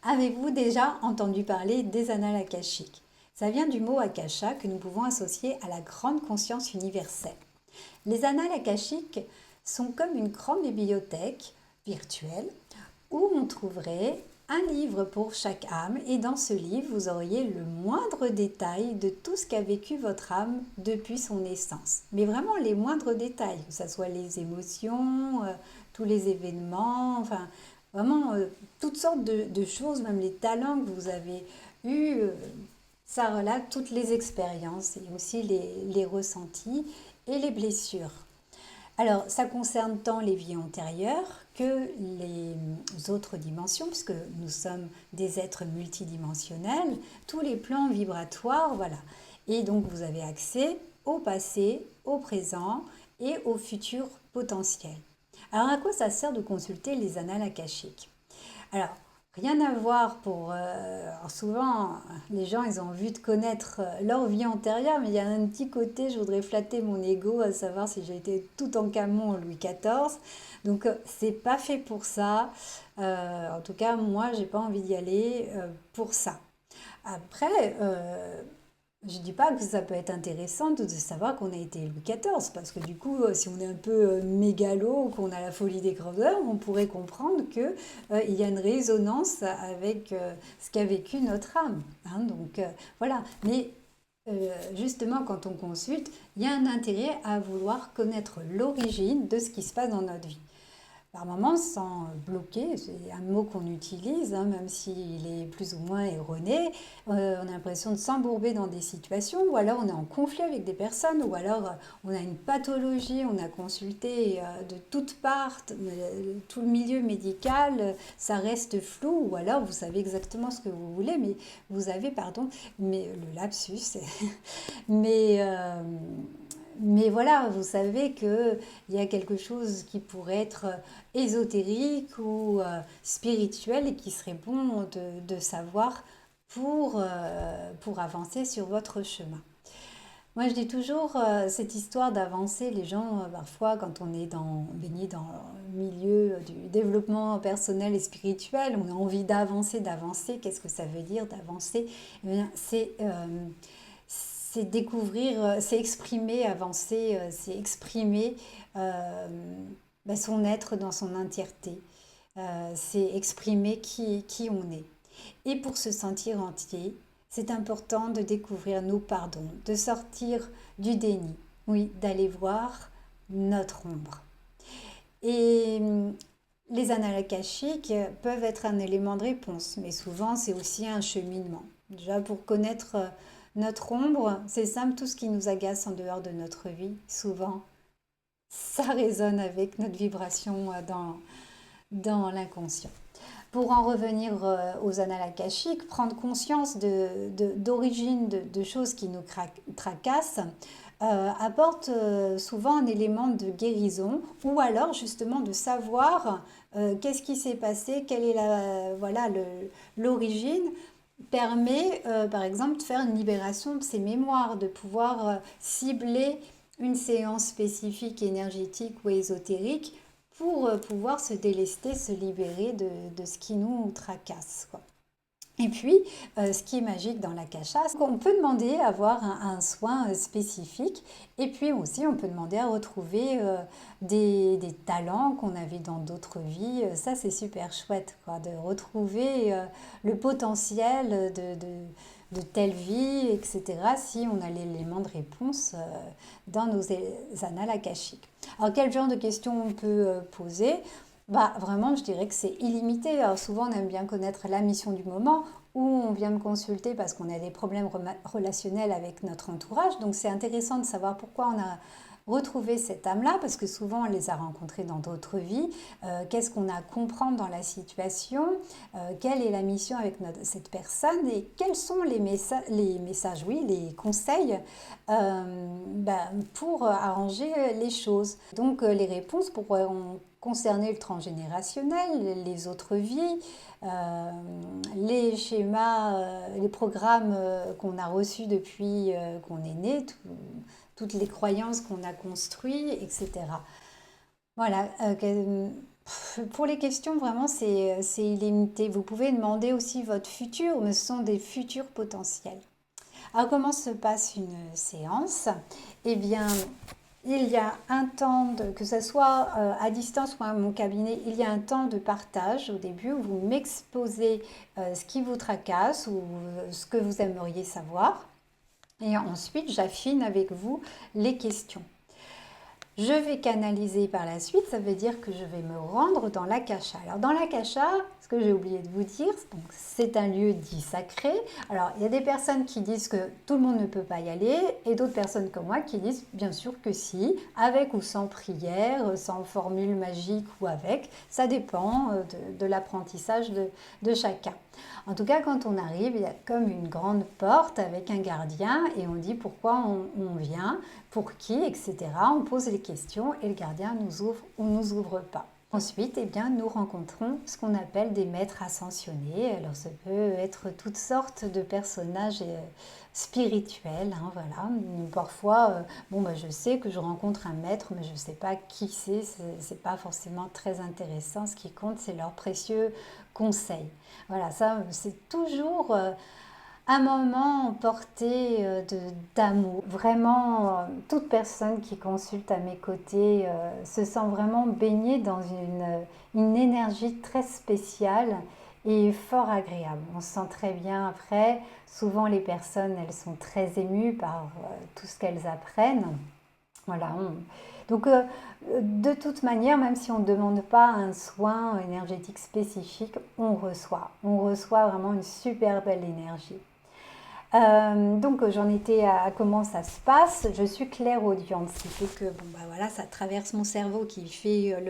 Avez-vous déjà entendu parler des annales akashiques? Ça vient du mot akasha que nous pouvons associer à la grande conscience universelle. Les annales akashiques sont comme une grande bibliothèque virtuelle où on trouverait un livre pour chaque âme et dans ce livre, vous auriez le moindre détail de tout ce qu'a vécu votre âme depuis son naissance. Mais vraiment les moindres détails, que ce soit les émotions, tous les événements, enfin vraiment toutes sortes de choses, même les talents que vous avez eus, ça relate toutes les expériences et aussi les ressentis et les blessures. Alors, ça concerne tant les vies antérieures que les autres dimensions, puisque nous sommes des êtres multidimensionnels, tous les plans vibratoires, voilà. Et donc, vous avez accès au passé, au présent et au futur potentiel. Alors, à quoi ça sert de consulter les annales akashiques? Alors, rien à voir pour... alors souvent, les gens, ils ont envie de connaître leur vie antérieure, mais il y a un petit côté, je voudrais flatter mon ego, à savoir si j'ai été tout en Camon en Louis XIV. Donc, c'est pas fait pour ça. En tout cas, moi, j'ai pas envie d'y aller pour ça. Après, je dis pas que ça peut être intéressant de savoir qu'on a été Louis XIV, parce que du coup, si on est un peu mégalo, qu'on a la folie des grandeurs, on pourrait comprendre que il y a une résonance avec ce qu'a vécu notre âme. Hein. Donc voilà. Mais justement, quand on consulte, il y a un intérêt à vouloir connaître l'origine de ce qui se passe dans notre vie. Par moments, sans bloquer, c'est un mot qu'on utilise, hein, même s'il est plus ou moins erroné, on a l'impression de s'embourber dans des situations, ou alors on est en conflit avec des personnes, ou alors on a une pathologie, on a consulté de toutes parts, tout le milieu médical, ça reste flou, ou alors vous savez exactement ce que vous voulez, mais vous avez, pardon, mais le lapsus, mais... mais voilà, vous savez qu'il y a quelque chose qui pourrait être ésotérique ou spirituel et qui serait bon de savoir pour avancer sur votre chemin. Moi, je dis toujours cette histoire d'avancer. Les gens, parfois, quand on est baigné dans le milieu du développement personnel et spirituel, on a envie d'avancer, d'avancer. Qu'est-ce que ça veut dire d'avancer? Eh bien, c'est découvrir, c'est exprimer, avancer, c'est exprimer euh, son être dans son entièreté. C'est exprimer qui on est. Et pour se sentir entier, c'est important de découvrir nos pardons, de sortir du déni, oui, d'aller voir notre ombre. Et les annales akashiques peuvent être un élément de réponse, mais souvent c'est aussi un cheminement. Déjà pour connaître notre ombre, c'est simple, tout ce qui nous agace en dehors de notre vie, souvent, ça résonne avec notre vibration dans l'inconscient. Pour en revenir aux annales akashiques, prendre conscience d'origine de choses qui nous tracassent apporte souvent un élément de guérison ou alors justement de savoir qu'est-ce qui s'est passé, quelle est voilà, l'origine permet par exemple de faire une libération de ses mémoires, de pouvoir cibler une séance spécifique énergétique ou ésotérique pour pouvoir se délester, se libérer de ce qui nous tracasse, quoi. Et puis, ce qui est magique dans l'akasha, c'est qu'on peut demander à avoir un soin spécifique. Et puis aussi, on peut demander à retrouver des talents qu'on avait dans d'autres vies. Ça, c'est super chouette, quoi, de retrouver le potentiel de telle vie, etc., si on a l'élément de réponse dans nos annales akashiques. Alors, quel genre de questions on peut poser? Bah, vraiment, je dirais que c'est illimité. Alors, souvent, on aime bien connaître la mission du moment ou on vient me consulter parce qu'on a des problèmes relationnels avec notre entourage. Donc, c'est intéressant de savoir pourquoi on a retrouvé cette âme-là, parce que souvent, on les a rencontrés dans d'autres vies. Qu'est-ce qu'on a à comprendre dans la situation? Quelle est la mission avec cette personne? Et quels sont les messages, oui, les conseils pour arranger les choses? Donc, les réponses pourront concerner le transgénérationnel, les autres vies, les schémas, les programmes qu'on a reçus depuis qu'on est né, toutes les croyances qu'on a construites, etc. Voilà, Pour les questions, vraiment, c'est illimité. Vous pouvez demander aussi votre futur, mais ce sont des futurs potentiels. Alors, comment se passe une séance? Eh bien, il y a un temps, que ce soit à distance ou à mon cabinet, il y a un temps de partage au début où vous m'exposez ce qui vous tracasse ou ce que vous aimeriez savoir. Et ensuite, j'affine avec vous les questions. Je vais canaliser par la suite, ça veut dire que je vais me rendre dans l'Akasha. Alors dans l'Akasha, ce que j'ai oublié de vous dire, c'est un lieu dit sacré. Alors il y a des personnes qui disent que tout le monde ne peut pas y aller et d'autres personnes comme moi qui disent bien sûr que si, avec ou sans prière, sans formule magique ou avec, ça dépend de l'apprentissage de chacun. En tout cas, quand on arrive, il y a comme une grande porte avec un gardien et on dit pourquoi on vient, pour qui, etc. On pose les questions et le gardien nous ouvre ou nous ouvre pas. Ensuite, eh bien, nous rencontrons ce qu'on appelle des maîtres ascensionnés. Alors, ça peut être toutes sortes de personnages spirituels. Hein, voilà. Parfois, je sais que je rencontre un maître, mais je ne sais pas qui c'est. C'est pas forcément très intéressant. Ce qui compte, c'est leurs précieux conseils. Voilà, ça, c'est toujours un moment porté d'amour. Vraiment, toute personne qui consulte à mes côtés se sent vraiment baignée dans une énergie très spéciale et fort agréable. On se sent très bien après. Souvent, les personnes, elles sont très émues par tout ce qu'elles apprennent. Voilà. Donc, de toute manière, même si on ne demande pas un soin énergétique spécifique, on reçoit. On reçoit vraiment une super belle énergie. Donc j'en étais à comment ça se passe. Je suis clairaudiente, ce qui fait que voilà, ça traverse mon cerveau qui fait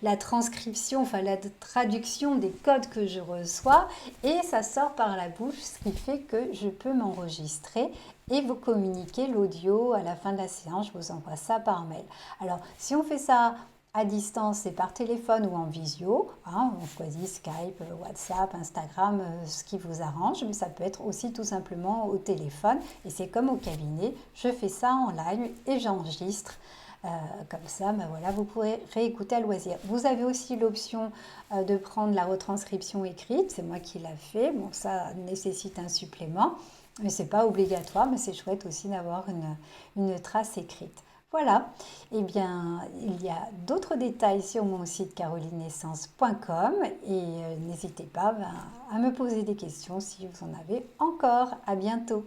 la transcription, enfin la traduction des codes que je reçois et ça sort par la bouche, ce qui fait que je peux m'enregistrer et vous communiquer l'audio à la fin de la séance. Je vous envoie ça par mail. Alors si on fait ça à distance, c'est par téléphone ou en visio. Hein, on choisit Skype, WhatsApp, Instagram, ce qui vous arrange. Mais ça peut être aussi tout simplement au téléphone. Et c'est comme au cabinet, je fais ça en live et j'enregistre. Comme ça, voilà, vous pourrez réécouter à loisir. Vous avez aussi l'option de prendre la retranscription écrite. C'est moi qui l'ai fait. Bon, ça nécessite un supplément. Mais ce n'est pas obligatoire, mais c'est chouette aussi d'avoir une trace écrite. Voilà, eh bien, il y a d'autres détails sur mon site carolineessence.com et n'hésitez pas à me poser des questions si vous en avez encore. À bientôt.